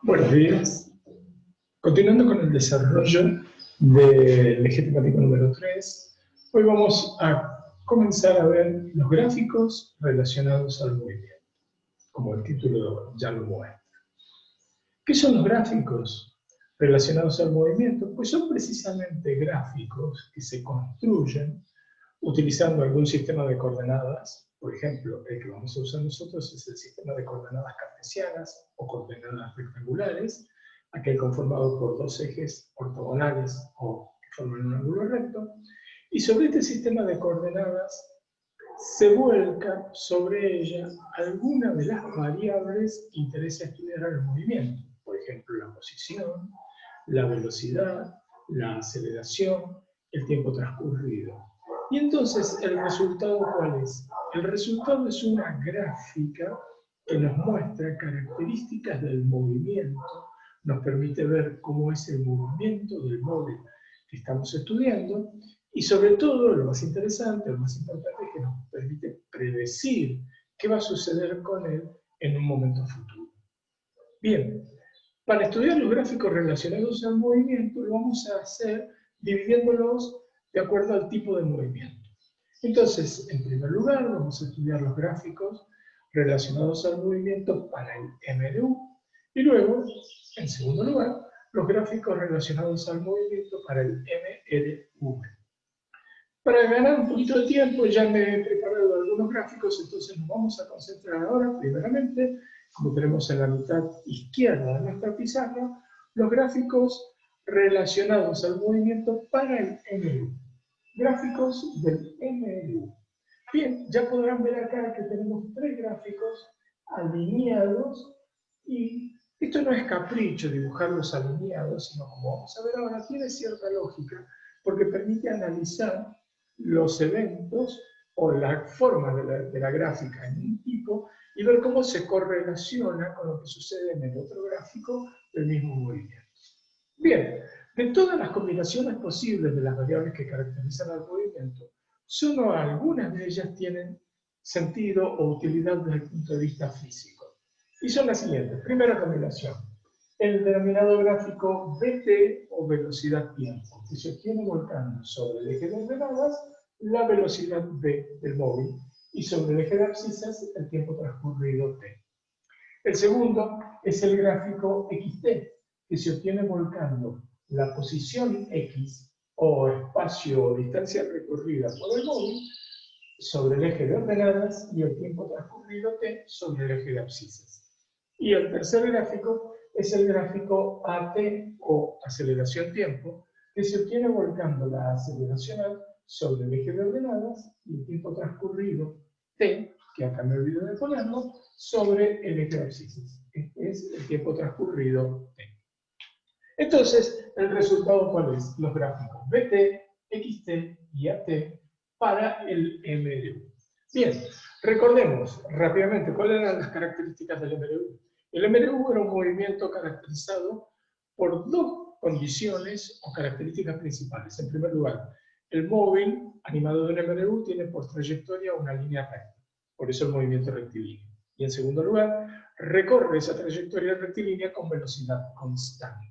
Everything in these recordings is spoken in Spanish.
Buenos días. Continuando con el desarrollo del eje temático número 3, hoy vamos a comenzar a ver los gráficos relacionados al movimiento, como el título ya lo muestra. ¿Qué son los gráficos relacionados al movimiento? Pues son precisamente gráficos que se construyen utilizando algún sistema de coordenadas. Por ejemplo, el que vamos a usar nosotros es el sistema de coordenadas cartesianas o coordenadas rectangulares, aquel conformado por dos ejes ortogonales o que forman un ángulo recto, y sobre este sistema de coordenadas se vuelca sobre ella alguna de las variables que interesa estudiar al movimiento, por ejemplo, la posición, la velocidad, la aceleración, el tiempo transcurrido. Y entonces, ¿el resultado cuál es? El resultado es una gráfica que nos muestra características del movimiento, nos permite ver cómo es el movimiento del móvil que estamos estudiando, y sobre todo, lo más interesante, lo más importante es que nos permite predecir qué va a suceder con él en un momento futuro. Bien, para estudiar los gráficos relacionados al movimiento, lo vamos a hacer dividiéndolos de acuerdo al tipo de movimiento. Entonces, en primer lugar, vamos a estudiar los gráficos relacionados al movimiento para el MLU, y luego, en segundo lugar, los gráficos relacionados al movimiento para el MLV. Para ganar un poquito de tiempo, ya me he preparado algunos gráficos, entonces nos vamos a concentrar ahora, primeramente, como tenemos en la mitad izquierda de nuestra pizarra, los gráficos relacionados al movimiento para el MLU. Gráficos del MLU. Bien, ya podrán ver acá que tenemos tres gráficos alineados, y esto no es capricho dibujarlos alineados, sino, como vamos a ver ahora, tiene cierta lógica, porque permite analizar los eventos o la forma de la gráfica en un tipo y ver cómo se correlaciona con lo que sucede en el otro gráfico del mismo movimiento. Bien, de todas las combinaciones posibles de las variables que caracterizan al movimiento, solo algunas de ellas tienen sentido o utilidad desde el punto de vista físico. Y son las siguientes. Primera combinación, el denominado gráfico VT o velocidad-tiempo, que se obtiene volcando sobre el eje de ordenadas la velocidad v del móvil y sobre el eje de abscisas el tiempo transcurrido t. El segundo es el gráfico XT, que se obtiene volcando la posición x o espacio o distancia recorrida por el móvil sobre el eje de ordenadas y el tiempo transcurrido t sobre el eje de abscisas. Y el tercer gráfico es el gráfico AT o aceleración-tiempo, que se obtiene volcando la aceleración sobre el eje de ordenadas y el tiempo transcurrido t, que acá me olvido de ponerlo, sobre el eje de abscisas. Este es el tiempo transcurrido t. Entonces, ¿el resultado cuál es? Los gráficos BT, XT y AT para el MLU. Bien, recordemos rápidamente cuáles eran las características del MLU. El MLU era un movimiento caracterizado por dos condiciones o características principales. En primer lugar, el móvil animado de un MLU tiene por trayectoria una línea recta, por eso el movimiento rectilíneo. Y en segundo lugar, recorre esa trayectoria rectilínea con velocidad constante.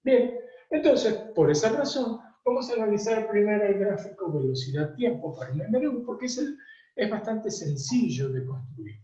Bien, entonces, por esa razón, vamos a analizar primero el gráfico velocidad-tiempo para un MLU, porque es bastante sencillo de construir.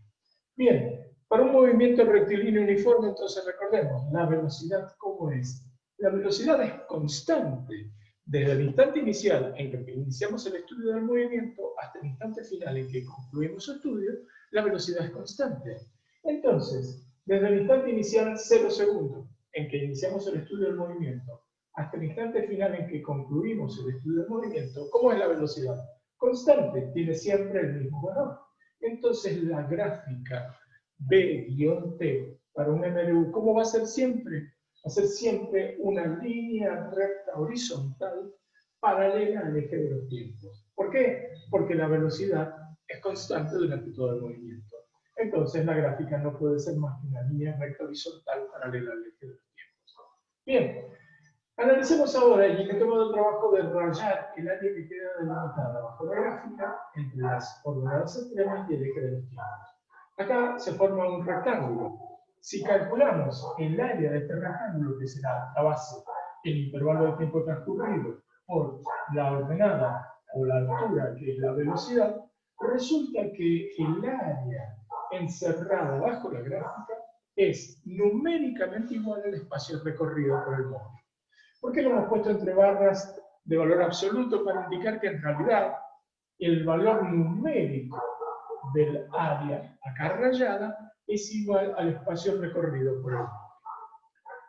Bien, para un movimiento rectilíneo uniforme, entonces recordemos, la velocidad, ¿cómo es? La velocidad es constante. Desde el instante inicial en que iniciamos el estudio del movimiento hasta el instante final en que concluimos su estudio, la velocidad es constante. Entonces, desde el instante inicial, 0 segundos, en que iniciamos el estudio del movimiento, hasta el instante final en que concluimos el estudio del movimiento, ¿cómo es la velocidad? Constante, tiene siempre el mismo valor. Entonces, la gráfica B-T para un MLU, ¿cómo va a ser siempre? Va a ser siempre una línea recta horizontal paralela al eje de los tiempos. ¿Por qué? Porque la velocidad es constante durante todo el movimiento. Entonces la gráfica no puede ser más que una línea recta horizontal paralela al eje de los tiempos. Bien, analicemos ahora, y me he tomado el trabajo de rayar el área que queda delimitada bajo la gráfica entre las coordenadas extremas y el eje de los tiempos. Acá se forma un rectángulo. si calculamos el área de este rectángulo, que será la base, el intervalo de tiempo transcurrido, por la ordenada o la altura, que es la velocidad, resulta que el área encerrada bajo la gráfica es numéricamente igual al espacio recorrido por el móvil. ¿Por qué lo hemos puesto entre barras de valor absoluto? Para indicar que en realidad el valor numérico del área acá rayada es igual al espacio recorrido por el móvil.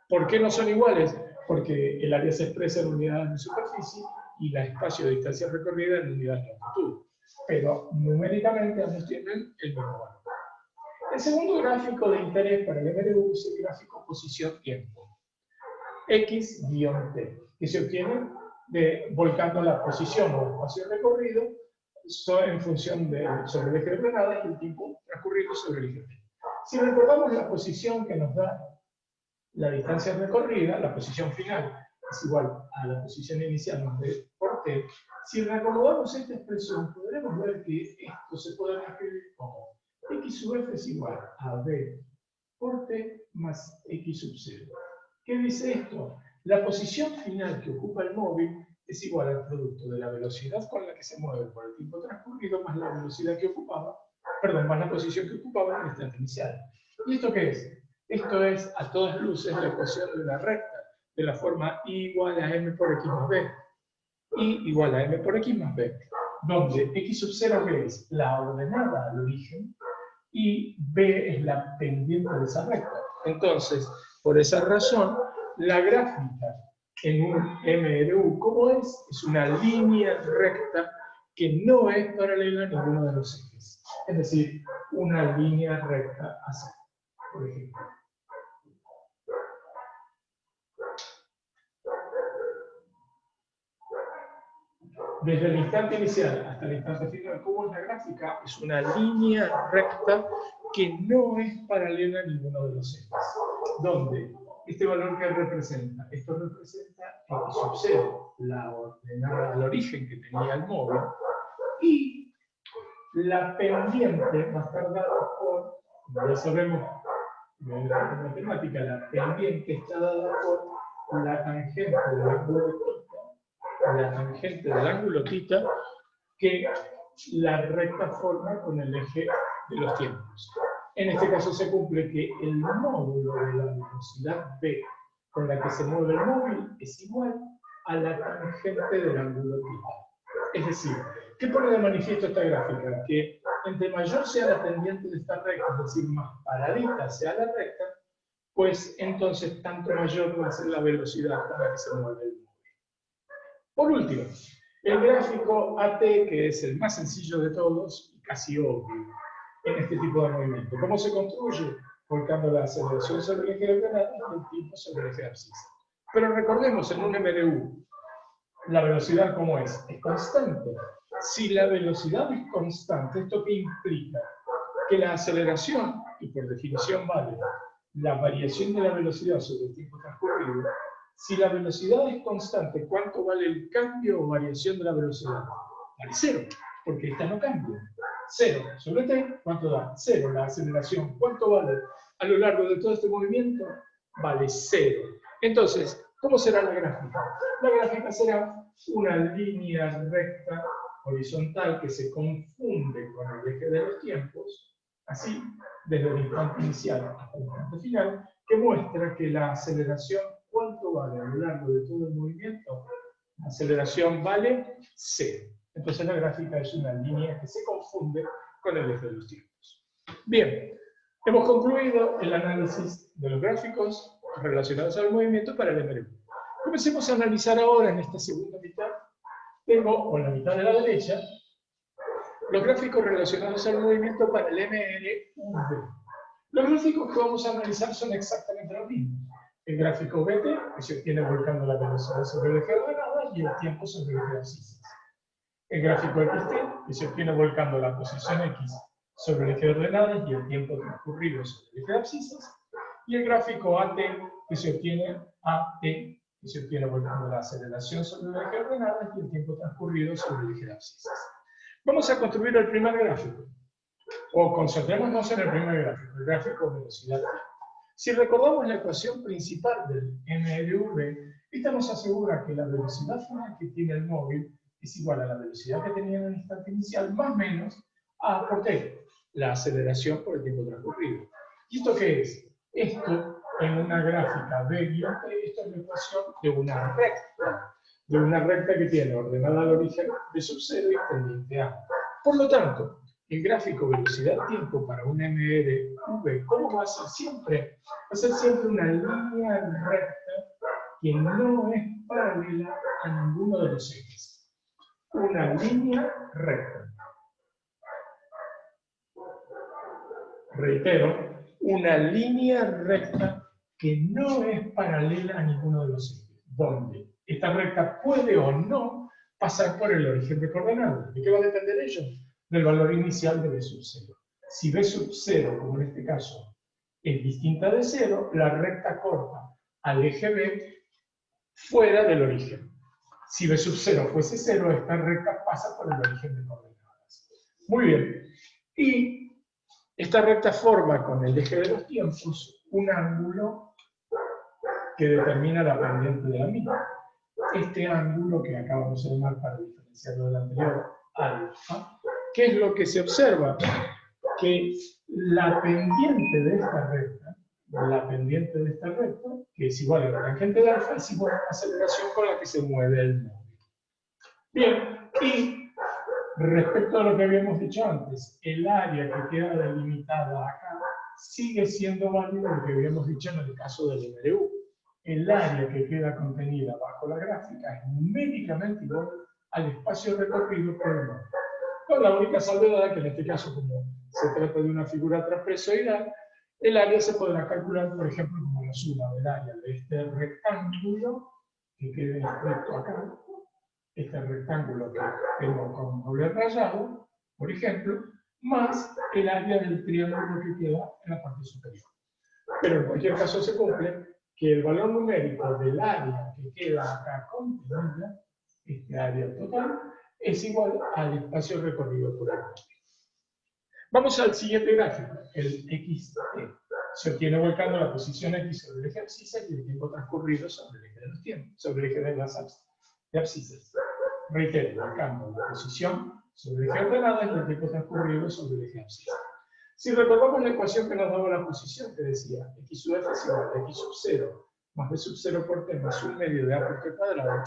¿Por qué no son iguales? Porque el área se expresa en unidades de superficie y el espacio de distancia recorrida en unidades de longitud. Pero numéricamente ambos tienen el mismo valor. El segundo gráfico de interés para el MRU es el gráfico posición-tiempo. X-T, que se obtiene volcando la posición o espacio recorrido en función sobre el eje de frenada y el tiempo transcurrido sobre el eje. Si recordamos la posición que nos da la distancia recorrida, la posición final es igual a la posición inicial más b por t. Si reacomodamos esta expresión, podremos ver que esto se puede escribir como x sub f es igual a b por t más x sub 0. ¿Qué dice esto? La posición final que ocupa el móvil es igual al producto de la velocidad con la que se mueve por el tiempo transcurrido más la velocidad que ocupaba, más la posición que ocupaba en el instante inicial. ¿Y esto qué es? Esto es, a todas luces, la ecuación de la recta, de la forma I igual a m por x más b. I igual a m por x más b, donde x sub 0 es la ordenada al origen y b es la pendiente de esa recta. Entonces, por esa razón, la gráfica en un MRU, ¿cómo es? Es una línea recta que no es paralela a ninguno de los ejes. Es decir, una línea recta así, por ejemplo. Desde el instante inicial hasta el instante final, ¿cómo es la gráfica? Es una línea recta que no es paralela a ninguno de los ejes. ¿Dónde? Este valor que representa, esto representa x sub 0, la ordenada al origen que tenía el móvil, y la pendiente va a estar dada por, como ya sabemos, en la matemática, la pendiente está dada por la tangente del ángulo θ que la recta forma con el eje de los tiempos. En este caso se cumple que el módulo de la velocidad v con la que se mueve el móvil es igual a la tangente del ángulo θ. Es decir, ¿qué pone de manifiesto esta gráfica? Que entre mayor sea la pendiente de esta recta, es decir, más paradita sea la recta, pues entonces tanto mayor va a ser la velocidad con la que se mueve el móvil. Por último, el gráfico AT, que es el más sencillo de todos y casi obvio en este tipo de movimiento. ¿Cómo se construye? Volcando la aceleración sobre el eje de frenada y el tiempo sobre el eje de abscisa. Pero recordemos, en un MRU, la velocidad, ¿cómo es? Es constante. Si la velocidad es constante, ¿esto qué implica? Que la aceleración, que por definición vale la variación de la velocidad sobre el tiempo transcurrido, si la velocidad es constante, ¿cuánto vale el cambio o variación de la velocidad? Vale 0, porque esta no cambia. 0 sobre t, ¿cuánto da? 0. La aceleración, ¿cuánto vale a lo largo de todo este movimiento? Vale 0. Entonces, ¿cómo será la gráfica? La gráfica será una línea recta horizontal que se confunde con el eje de los tiempos, así, desde el instante inicial hasta el instante final, que muestra que la aceleración, ¿cuánto vale a lo largo de todo el movimiento? La aceleración vale 0. Entonces la gráfica es una línea que se confunde con el eje de los tiempos. Bien, hemos concluido el análisis de los gráficos relacionados al movimiento para el MRU. Comencemos a analizar ahora en esta segunda mitad. Tengo, en la mitad de la derecha, los gráficos relacionados al movimiento para el MRUV. Los gráficos que vamos a analizar son exactamente los mismos. El gráfico BT, que se obtiene volcando la velocidad sobre el eje de frenada y el tiempo sobre el eje de abscisas. El gráfico XT, que se obtiene volcando la posición X sobre el eje de ordenadas y el tiempo transcurrido sobre el eje de abscisas. Y el gráfico AT, que se obtiene volcando la aceleración sobre el eje de ordenadas y el tiempo transcurrido sobre el eje de abscisas. Vamos a construir el primer gráfico. O concentrémonos en el primer gráfico, el gráfico velocidad. Si recordamos la ecuación principal del MRV, esta nos asegura que la velocidad final que tiene el móvil es igual a la velocidad que tenía en el instante inicial, más o menos A por T, la aceleración por el tiempo transcurrido. ¿Y esto qué es? Esto, en una gráfica B-T, esto es la ecuación de una recta que tiene ordenada al origen B sub 0 y tendiente a. Por lo tanto, el gráfico velocidad-tiempo para un MRV, ¿cómo va a ser siempre? Va a ser siempre una línea recta que no es paralela a ninguno de los ejes. Una línea recta. Reitero, una línea recta que no es paralela a ninguno de los ejes. Donde esta recta puede o no pasar por el origen de coordenadas. ¿De qué va a depender ello? Del valor inicial de B sub 0. Si B sub 0, como en este caso, es distinta de 0, la recta corta al eje B fuera del origen. Si B sub 0 fuese 0, esta recta pasa por el origen de coordenadas. Muy bien. Y esta recta forma con el eje de los tiempos un ángulo que determina la pendiente de la misma. Este ángulo que acabamos de llamar para diferenciarlo del anterior, alfa, ¿qué es lo que se observa? Que la pendiente de esta recta, que es igual a la tangente de alfa, es igual a la aceleración con la que se mueve el móvil. Bien, y respecto a lo que habíamos dicho antes, el área que queda delimitada acá sigue siendo válido lo que habíamos dicho en el caso del MRU. El área que queda contenida bajo la gráfica es numéricamente igual al espacio recorrido por el móvil. Con la única salvedad que en este caso, como se trata de una figura trapezoidal, el área se podrá calcular, por ejemplo, como la suma del área de este rectángulo que quede recto acá, este rectángulo que tengo con doble rayado, por ejemplo, más el área del triángulo que queda en la parte superior. Pero en cualquier caso se cumple que el valor numérico del área que queda acá contenida, este área total, es igual al espacio recorrido por el móvil. Vamos al siguiente gráfico, el XT. Se obtiene volcando la posición X sobre el eje de abscisas y el tiempo transcurrido sobre el eje de los tiempos, sobre el eje de las abscisas. Reitero, volcando la posición sobre el eje ordenada y el tiempo transcurrido sobre el eje de abscisas. Si recordamos la ecuación que nos daba la posición, que decía x sub f es igual a x sub 0 más b sub 0 por t más 1 medio de a por t cuadrado,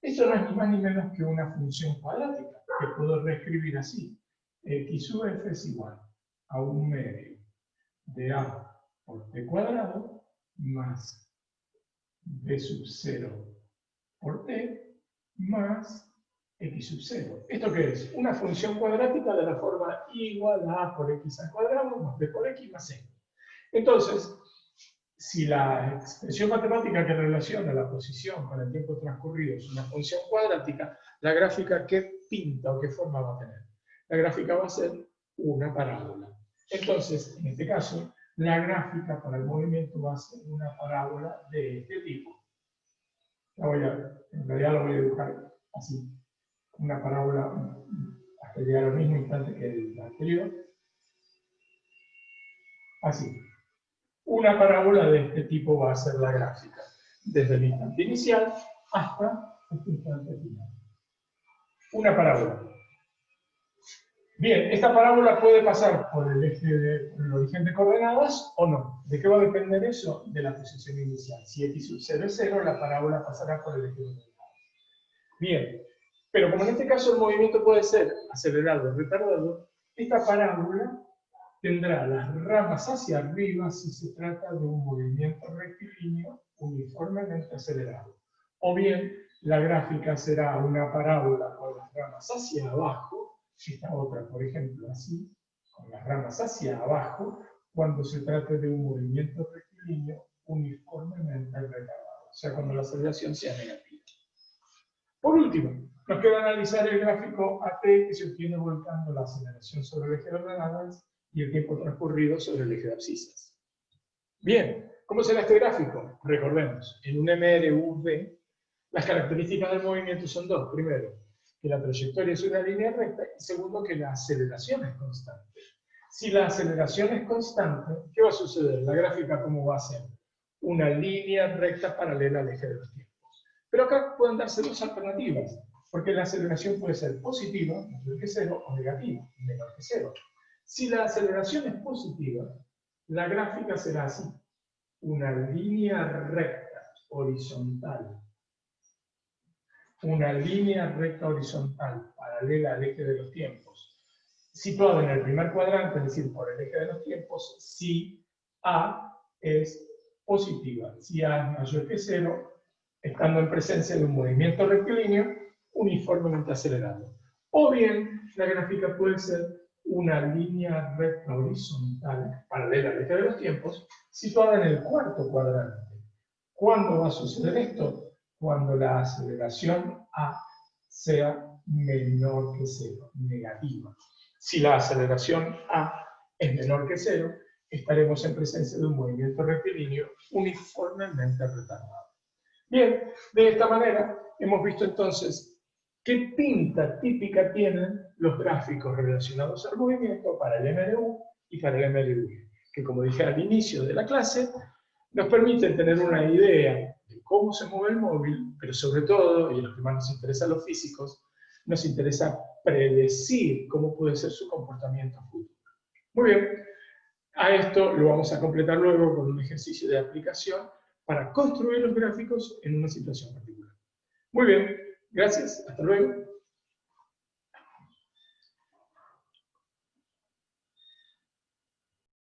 esto no es ni más ni menos que una función cuadrática, que puedo reescribir así. X sub f es igual a 1 medio de a por t cuadrado más b sub 0 por t más x sub 0. ¿Esto qué es? Una función cuadrática de la forma igual a a por x al cuadrado más b por x más c. Entonces, si la expresión matemática que relaciona la posición con el tiempo transcurrido es una función cuadrática, la gráfica, ¿qué pinta o qué forma va a tener? La gráfica va a ser una parábola. Entonces, en este caso, la gráfica para el movimiento va a ser una parábola de este tipo. En realidad la voy a dibujar así. Una parábola hasta llegar al mismo instante que el anterior. Así. Una parábola de este tipo va a ser la gráfica, desde el instante inicial hasta este instante final. Una parábola. Bien, esta parábola puede pasar por el origen de coordenadas o no. ¿De qué va a depender eso? De la posición inicial. Si x sub 0 es 0, la parábola pasará por el eje de coordenadas. Bien, pero como en este caso el movimiento puede ser acelerado o retardado, esta parábola tendrá las ramas hacia arriba si se trata de un movimiento rectilíneo uniformemente acelerado. O bien, la gráfica será una parábola con las ramas hacia abajo, esta otra, por ejemplo, así, con las ramas hacia abajo, cuando se trate de un movimiento rectilíneo uniformemente retardado, o sea, cuando la aceleración sea negativa. Por último, nos queda analizar el gráfico AT que se obtiene volcando la aceleración sobre el eje de ordenadas y el tiempo transcurrido sobre el eje de abscisas. Bien, ¿cómo será este gráfico? Recordemos, en un MRV, las características del movimiento son dos. Primero, que la trayectoria es una línea recta y segundo, que la aceleración es constante. Si la aceleración es constante, ¿qué va a suceder? La gráfica, ¿cómo va a ser? Una línea recta paralela al eje de los tiempos. Pero acá pueden darse dos alternativas, porque la aceleración puede ser positiva, mayor que cero, o negativa, menor que cero. Si la aceleración es positiva, la gráfica será así, una línea recta horizontal. Una línea recta horizontal paralela al eje de los tiempos, situada en el primer cuadrante, es decir, por el eje de los tiempos, si A es positiva, si A es mayor que cero, estando en presencia de un movimiento rectilíneo uniformemente acelerado. O bien, la gráfica puede ser una línea recta horizontal paralela al eje de los tiempos, situada en el cuarto cuadrante. ¿Cuándo va a suceder esto? Cuando la aceleración A sea menor que cero, negativa. Si la aceleración A es menor que cero, estaremos en presencia de un movimiento rectilíneo uniformemente retardado. Bien, de esta manera hemos visto entonces qué pinta típica tienen los gráficos relacionados al movimiento para el MLU y para el MLV, que como dije al inicio de la clase, nos permiten tener una idea de cómo se mueve el móvil, pero sobre todo, y a los que más nos interesan los físicos, nos interesa predecir cómo puede ser su comportamiento futuro. Muy bien, a esto lo vamos a completar luego con un ejercicio de aplicación para construir los gráficos en una situación particular. Muy bien, gracias, hasta luego.